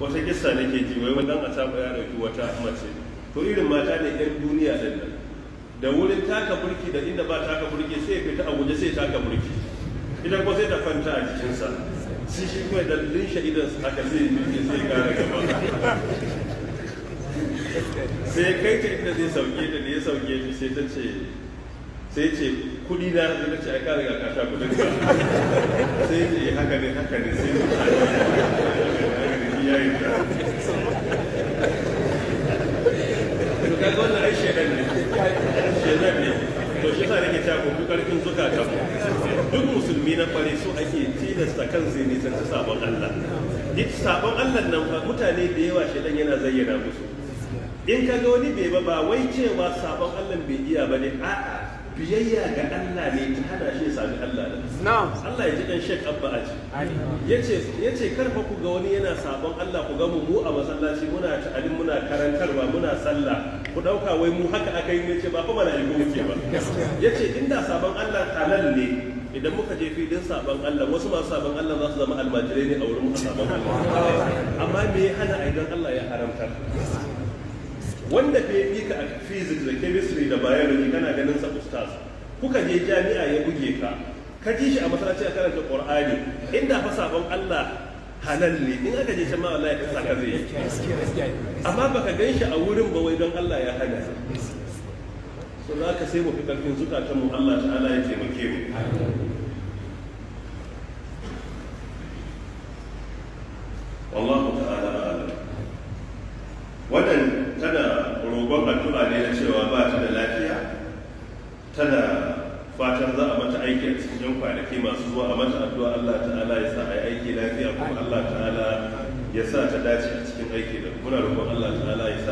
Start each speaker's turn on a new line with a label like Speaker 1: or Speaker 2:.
Speaker 1: wata kissa nake ji wai wannan a taba ya dauki wata mace to irin mata ne yan duniya din nan da wurin taka burki da inda ba taka burki sai ya fita a guje sai taka burki idan ko sai ta kwanta a jikinsa shi kuma da linsha idan haka sai yi sai kara gaba sai kai ta inda zai sauke da ya sauke ta sai ta ce sai ce kudi na da ce ai ka riga ka sha kudin ka sai ce haka ne sai ya yi ta to ga wannan ai shedan ne to shi sa nake cewa ku karfin zukata duk musulmi na kware so ake tilasta kan zai nisan ta sabon Allah duk sabon Allah nan fa mutane da yawa shedan yana zayyana musu in ka ga wani bai ba wai cewa sabon Allah bai iya bane a'a biyayya ga Allah ne ta hana shi sami Allah da Allah ya ji dan Sheikh Abba Aji yace karfa ku ga wani yana sabon Allah ku ga mu a masallaci muna ta'alim muna karantarwa muna sallah ku dauka wai mu haka aka yi ce ba fa malaiku muke ba yace inda sabon Allah halal ne idan muka je filin sabon Allah wasu masu sabon Allah za su zama almajirai ne a wurin sabon Allah amma me ya hana idan Allah ya haramta wanda bai yi ka a physics da chemistry da biology kana ganin sa ustaz kuka je jami'a ya buge ka ji shi a masallaci a karanta Qur'ani inda fa sabon Allah halal ne in aka je can ma wallahi ka saka zai amma baka gan shi a wurin ba wai don Allah ya hana so za ka sai mu fi karfin zukatan mu Allah ta'ala ya taimake mu wallahu ta'ala a'lam wannan tana roƙon addu'a ne na cewa ba ta da lafiya tana fatan za a mata aiki a cikin kwanaki masu zuwa a mata addu'a Allah ta'ala ya sa a yi aiki lafiya kuma Allah ta'ala ya sa ta dace a cikin aiki da muna roƙon Allah ta'ala ya sa